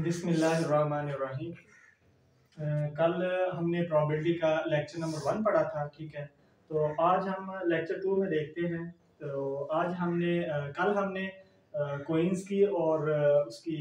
बिस्मिल्लाहिर्रहमानिर्रहीम। कल हमने प्रोबेबिलिटी का लेक्चर नंबर 1 पढ़ा था, ठीक है। तो आज हम लेक्चर 2 में देखते हैं। तो आज कल हमने कोइंस की और उसकी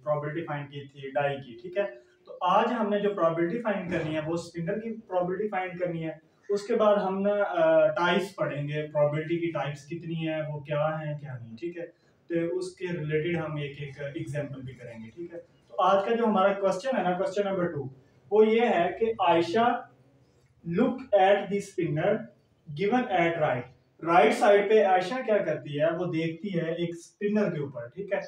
प्रोबेबिलिटी फाइंड की थी, डाई की, ठीक है। तो आज हमने जो प्रोबेबिलिटी फाइंड करनी है वो स्पिनर की प्रोबेबिलिटी फाइंड करनी है। उसके बाद हम टाइप्स पढ़ेंगे, प्रोबेबिलिटी की टाइप्स कितनी है, वो क्या है क्या नहीं, ठीक है। तो उसके रिलेटेड हम एक एक एग्जांपल भी करेंगे, ठीक है। तो आज का जो हमारा क्वेश्चन है ना, क्वेश्चन नंबर 2, वो ये है कि Ayesha look at the spinner given at right side पे आयशा क्या करती है, वो देखती है एक स्पिनर के ऊपर, ठीक है।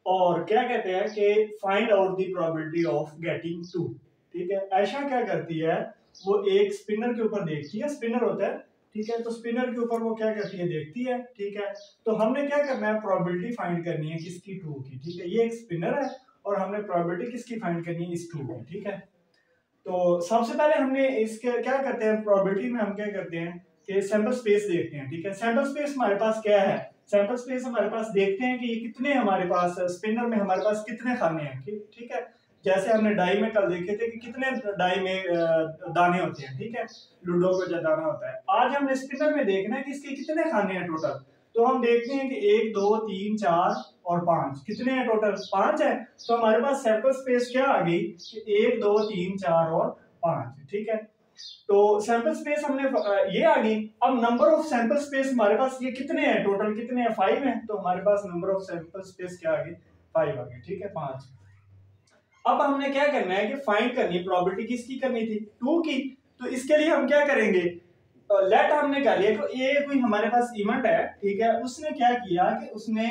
और क्या कहते हैं कि find out the probability of getting 2, ठीक है। आयशा क्या करती है, वो एक स्पिनर के ऊपर देखती है, स्पिनर होता है, ठीक है। तो स्पिनर के ऊपर वो क्या करती है, देखती है, ठीक है। तो हमने क्या करना है, प्रोबेबिलिटी फाइंड करनी है किसकी, 2 की, ठीक है। ये एक स्पिनर है और हमने प्रोबेबिलिटी किसकी फाइंड करनी है, इस 2 की, ठीक है। तो सबसे पहले हमने इसके क्या करते हैं, प्रोबेबिलिटी में हम क्या करते हैं कि सैंपल स्पेस देखते हैं, ठीक है। सैंपल स्पेस हमारे पास क्या है, सैंपल स्पेस हमारे पास देखते हैं कि ये कितने हमारे पास स्पिनर में हमारे पास कितने खाने हैं, ठीक है। जैसे हमने डाई में कल देखे थे कि कितने डाई में दाने होते हैं, ठीक है। लूडो का जो दाना होता है, आज हमने स्पिनर में देखना है कि इसके कितने खाने हैं टोटल। तो हम देखते हैं कि 1 2 3 4 और 5, कितने हैं टोटल, 5 है। तो हमारे पास सैंपल स्पेस क्या आ गई कि 1 2 3 4 और 5, ठीक है। तो सैंपल स्पेस हमने ये आ गई। अब नंबर ऑफ सैंपल स्पेस हमारे पास ये कितने हैं, टोटल कितने हैं, 5 हैं। तो हमारे पास नंबर ऑफ सैंपल स्पेस क्या आ गई, 5 आ गई, ठीक है, 5। अब हमने क्या करना है कि फाइंड करनी है, प्रोबेबिलिटी किसकी करनी थी, 2 की। तो इसके लिए हम क्या करेंगे, लेट हमने कर लिया कि ये कोई हमारे पास इवेंट है, ठीक है। उसने क्या किया कि उसने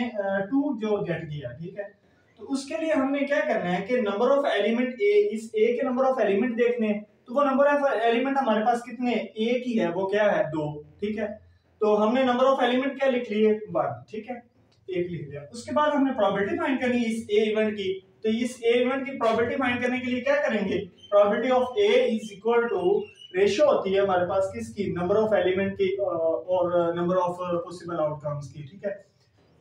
2 जो गेट किया, ठीक है। तो उसके लिए हमने क्या करना है कि नंबर ऑफ एलिमेंट ए, इस ए के नंबर ऑफ एलिमेंट देखने हैं। तो वो नंबर ऑफ एलिमेंट हमारे पास कितने, एक ही है, वो क्या है, 2, ठीक है। तो हमने नंबर ऑफ एलिमेंट क्या लिख लिए, 1, ठीक है, एक लिख दिया। उसके बाद हमने प्रोबेबिलिटी फाइंड करनी है इस ए इवेंट की। तो इस ए इवेंट की प्रोबेबिलिटी फाइंड करने के लिए क्या करेंगे, probability of A is equal to, ratio होती है हमारे पास किसकी, नंबर ऑफ एलिमेंट की और नंबर ऑफ पॉसिबल आउटकम्स की, ठीक है।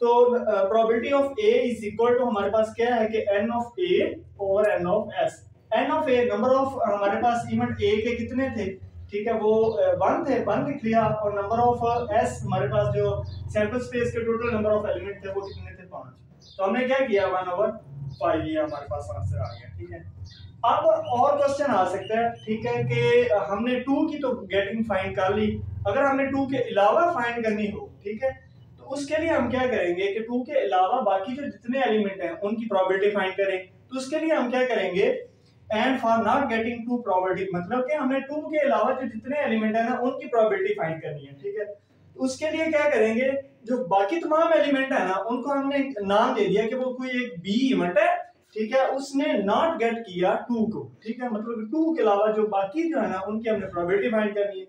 तो probability of A is equal to हमारे पास क्या है कि n ऑफ ए और n of s। n of A number of हमारे पास इवेंट ए के कितने थे, ठीक है, वो 1 थे, 1 लिख लिया। और नंबर ऑफ s हमारे पास जो सैंपल स्पेस के टोटल नंबर ऑफ एलिमेंट थे वो कितने थे, 5। तो हमने क्या किया, 1/5, ये हमारे पास आंसर आ गया, ठीक है। अब और क्वेश्चन आ सकता है, ठीक है, कि हमने 2 की तो गेटिंग फाइंड कर ली, अगर हमने 2 के अलावा फाइंड करनी हो, ठीक है, तो उसके लिए हम क्या करेंगे कि 2 के अलावा बाकी जो जितने एलिमेंट हैं उनकी प्रोबेबिलिटी फाइंड करें। तो उसके लिए हम क्या करेंगे, and for not getting 2 probability, मतलब कि हमने 2 के अलावा जो जितने एलिमेंट है ना उनकी प्रोबेबिलिटी फाइंड करनी है, ठीक है। तो उसके लिए क्या करेंगे, जो बाकी तमाम एलिमेंट है ना उनको हमने नाम दे दिया कि वो कोई एक बी इवेंट है, ठीक है, उसने नॉट गेट किया 2 को, ठीक है। मतलब 2 के अलावा जो बाकी जो है ना उनकी हमने प्रोबेबिलिटी फाइंड करनी है।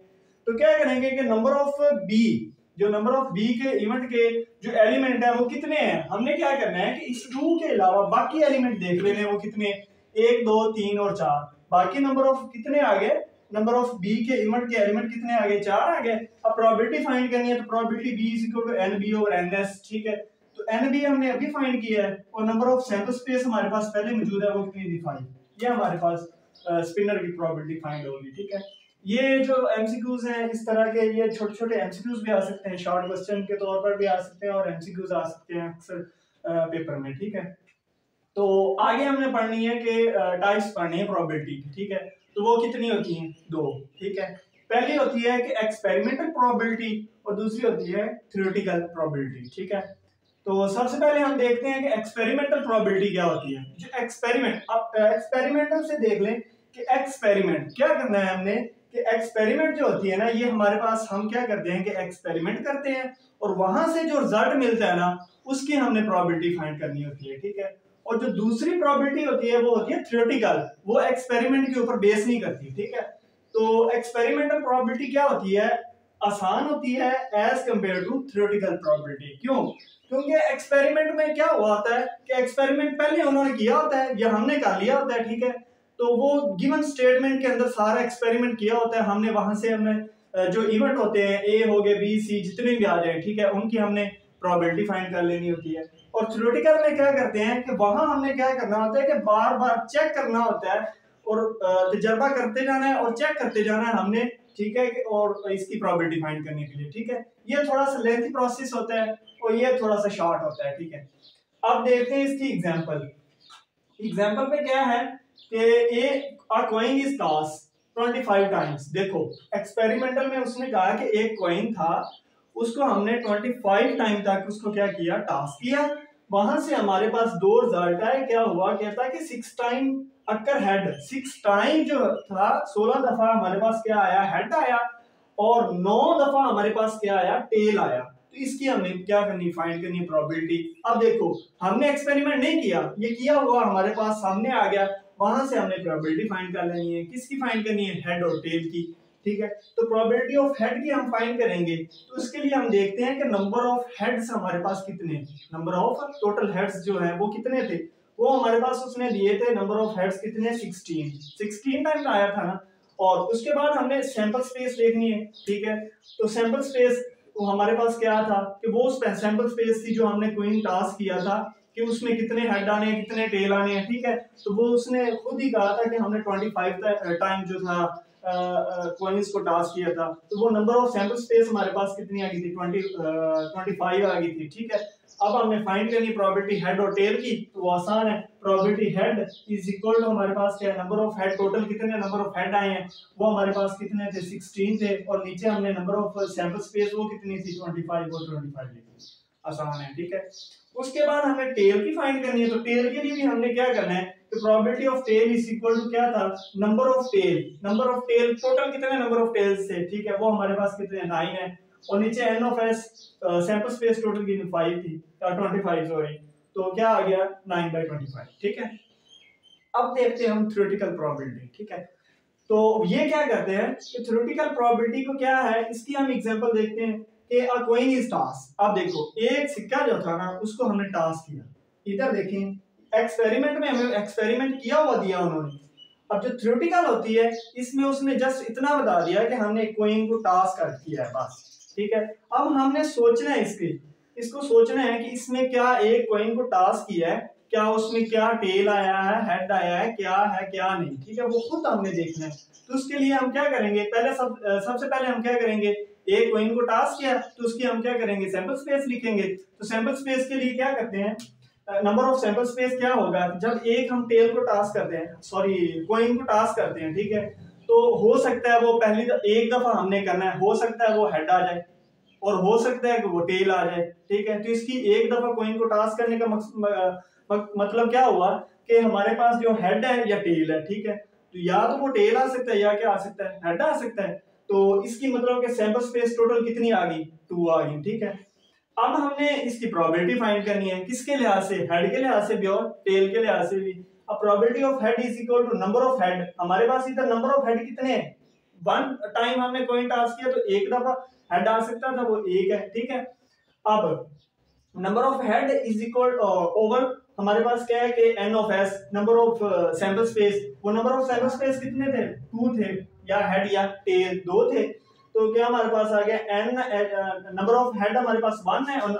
तो क्या करेंगे कि नंबर ऑफ बी, जो नंबर ऑफ बी के इवेंट के जो एलिमेंट है वो कितने हैं, हमने क्या करना है कि इस 2 के अलावा बाकी एलिमेंट देख लेने वो कितने, 1 2 3 और 4। बाकी नंबर ऑफ कितने आ गए, नंबर ऑफ बी के इवेंट के एलिमेंट कितने आ गए, 4 आ गए। अब प्रोबेबिलिटी फाइंड करनी है, तो probability B is equal to N B over N S, ठीक है। तो एन बी हमने अभी फाइंड किया है और नंबर ऑफ सैंपल स्पेस हमारे पास पहले मौजूद है, वो कितनी थी, 5। ये हमारे पास स्पिनर की प्रोबेबिलिटी फाइंड होगी, ठीक है। ये जो एमसीक्यूज हैं इस तरह के, ये छोटे छोटे एमसीक्यूज भी आ सकते हैं, शॉर्ट क्वेश्चन के तौर पर भी आ सकते हैं और एमसीक्यूज आ सकते हैं अक्सर पेपर में, ठीक है। तो आगे हमने पढ़नी है कि टाइप्स पढ़नी है प्रोबेबिलिटी की, ठीक है। तो वो कितनी होती हैं, 2, ठीक है। पहली होती है कि एक्सपेरिमेंटल प्रोबेबिलिटी और दूसरी होती है थ्योरेटिकल प्रोबेबिलिटी, ठीक है। तो सबसे पहले हम देखते हैं कि एक्सपेरिमेंटल प्रोबेबिलिटी क्या होती है। जो एक्सपेरिमेंट, अब एक्सपेरिमेंटल से देख लें कि एक्सपेरिमेंट क्या करना है हमने, कि एक्सपेरिमेंट जो होती है ना, ये हमारे पास हम क्या करते हैं कि एक्सपेरिमेंट करते हैं और वहां से जो रिजल्ट मिलता है ना उसकी हमने प्रोबेबिलिटी फाइंड करनी होती है, ठीक है। और जो दूसरी प्रोबेबिलिटी होती है वो होती है थ्योरेटिकल, वो एक्सपेरिमेंट के ऊपर बेस नहीं करती, ठीक है। तो एक्सपेरिमेंटल प्रोबेबिलिटी क्या होती है, आसान होती है as compare to theoretical probability. क्यों, क्योंकि एक्सपेरिमेंट में क्या हुआ होता है कि एक्सपेरिमेंट पहले उन्होंने किया होता है या हमने कर लिया होता है, ठीक है। तो वो गिवन स्टेटमेंट के अंदर सारा एक्सपेरिमेंट किया होता है हमने, वहां से हमने जो इवेंट होते हैं ए हो गए बी सी जितने भी आ जाए, ठीक है, उनकी हमने प्रोबेबिलिटी फाइंड कर लेनी होती है। और थ्योरेटिकल में क्या करते हैं कि वहां हमने क्या करना होता है कि बार बार चेक करना होता है और तजर्बा करते जाना है और चेक करते जाना है हमने, ठीक है, और इसकी प्रोबेबिलिटी फाइंड करने के लिए, ठीक है। ये थोड़ा सा लेंथी प्रोसेस होता है और ये थोड़ा सा शॉर्ट होता है, ठीक है। अब देखते हैं इसकी एग्जांपल। एग्जांपल पे क्या है कि a coin is tossed 25 times. देखो एक्सपेरिमेंटल में उसने कहा कि एक कॉइन था, उसको हमने 25 टाइम तक उसको क्या किया, टॉस किया। वहां से हमारे पास दो रिजल्ट आए। क्या हुआ, कहता है कि 6 टाइम अक्कर हेड, 6 टाइम जो था 16 दफा हमारे पास क्या आया, हेड आया, और 9 दफा हमारे पास क्या आया, टेल आया। तो इसकी हमने क्या करनी, फाइंड करनी प्रोबेबिलिटी। अब देखो हमने एक्सपेरिमेंट नहीं किया, ये किया हुआ हमारे पास सामने आ गया, वहां से हमने प्रोबेबिलिटी फाइंड कर लेनी है। किसकी फाइंड करनी है, हेड और टेल की, ठीक है। तो प्रोबेबिलिटी ऑफ हेड की हम फाइंड करेंगे, तो उसके लिए हम देखते हैं कि नंबर ऑफ हेड्स हमारे पास कितने, नंबर ऑफ टोटल हेड्स जो है वो कितने थे, वो हमारे पास उसने दिए थे नंबर ऑफ हेड्स कितने, 16 टाइम आया था ना। और उसके बाद हमने सैंपल स्पेस देखनी है, ठीक है। तो सैंपल स्पेस हमारे पास क्या था कि वो सैंपल स्पेस थी जो हमने क्वीन टास्क किया था कि उसमें कितने हेड आने हैं, कितने टेल आने हैं, ठीक है। तो वो उसने खुद ही कहा था कि हमने 25 टाइम जो था क्वींस को टास्क किया था। तो वो नंबर ऑफ सैंपल स्पेस हमारे पास कितनी आ गई थी, 25 आ गई थी, ठीक है। अब हमने फाइंड करनी प्रोबेबिलिटी हेड और टेल की, तो वो आसान है। Probability head is equal to हमारे पास क्या है, नंबर ऑफ हेड, टोटल कितने नंबर ऑफ हेड आए हैं वो हमारे पास कितने थे, 16 थे, और नीचे हमने नंबर ऑफ सैंपल स्पेस वो कितनी थी, 25 और 25 लिखी। आसान है, ठीक है। उसके बाद हमें टेल की फाइंड करनी है। तो टेल के लिए भी हमने क्या करना है, तो probability of tail is equal to क्या था, number of tail, number of tail, total कितने नंबर ऑफ टेल्स थे, ठीक है, वो हमारे पास कितने, 9 है, और नीचे N of S, sample space total की 5 थी, 25 सॉरी, तो क्या आ गया 9/25, ठीक है। अब देखते हैं हम थ्योरेटिकल प्रोबेबिलिटी, ठीक है। तो ये क्या करते हैं कि थ्योरेटिकल प्रोबेबिलिटी को क्या है, इसकी हम एग्जांपल देखते हैं कि अ कॉइन इज टॉस। अब देखो एक सिक्का जो था ना उसको हमने टॉस किया, इधर देखें एक्सपेरिमेंट में हमें एक्सपेरिमेंट किया हुआ दिया उन्होंने। अब जो थ्योरेटिकल होती है इसमें उसने जस्ट इतना बता दिया कि हमने कॉइन को टॉस कर किया है बस, ठीक है। अब हमने सोचना है इसको सोचना है कि इसमें क्या एक कॉइन को टॉस किया है, क्या उसमें क्या टेल आया है, हेड आया है क्या नहीं, ठीक है, वो खुद हमने देखना है। तो उसके लिए हम क्या करेंगे, पहले सबसे पहले हम क्या करेंगे, एक कॉइन को टास्क किया तो उसकी हम क्या करेंगे, सैंपल स्पेस लिखेंगे। तो सैंपल स्पेस के लिए क्या करते हैं, नंबर ऑफ सैंपल स्पेस क्या होगा, जब एक हम टेल को टास्क करते हैं, सॉरी कॉइन को टास्क करते हैं, ठीक है, तो हो सकता है वो पहली एक दफा हमने करना है, हो सकता है वो हेड आ जाए और हो सकता है कि वो टेल आ जाए, ठीक है। तो इसकी एक दफा कॉइन को टास्क करने का मतलब क्या हुआ कि हमारे पास जो हेड है या टेल है, ठीक है, तो या तो वो टेल आ सकता है या क्या आ सकता है, हेड आ सकता है। तो इसकी मतलब कि सैंपल स्पेस टोटल कितनी आ गई, 2 आ गई, ठीक है। अब हमने इसकी प्रोबेबिलिटी फाइंड करनी है, किसके लिहाज से, हेड के लिहाज से भी और टेल के लिहाज से भी। अब probability of head is equal to number of head, हमारे पास इधर नंबर ऑफ हेड कितने हैं, 1 टाइम हमने कॉइन टास्क किया तो एक दफा हेड आ सकता था, वो एक है, ठीक है। अब number of head is equal over हमारे पास क्या है कि n of S, number of sample space, वो नंबर ऑफ सैंपल स्पेस कितने थे, 2 थे, या हेड या टेल 2 थे। तो क्या हमारे पास आ गया एन, नंबर ऑफ हेड हमारे पास 1 है और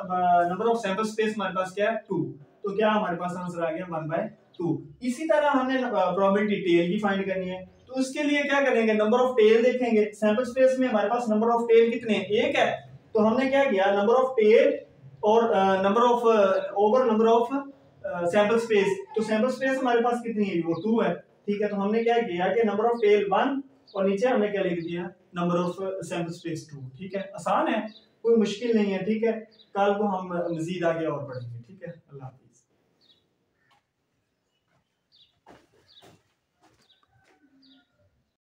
नंबर ऑफ सैंपल स्पेस हमारे पास क्या है, 2। तो क्या हमारे पास आंसर आ गया 1/2। इसी तरह हमने प्रोबेबिलिटी टेल की फाइंड करनी है, तो उसके लिए क्या करेंगे, नंबर ऑफ टेल देखेंगे। सैंपल स्पेस में हमारे पास नंबर ऑफ टेल कितने हैं, 1 है, तो हमने क्या किया, नंबर ऑफ टेल और number of over number of sample space, तो सैंपल स्पेस हमारे पास कितनी है, वो 2 है, ठीक है। तो हमने क्या किया कि नंबर ऑफ टेल 1 और नीचे हमने क्या लिख दिया, नंबर ऑफ सैंपल स्पेस 2, ठीक है। आसान है, कोई मुश्किल नहीं है, ठीक है। कल को हम मजीद आगे और पढ़ेंगे, ठीक है। अल्लाह।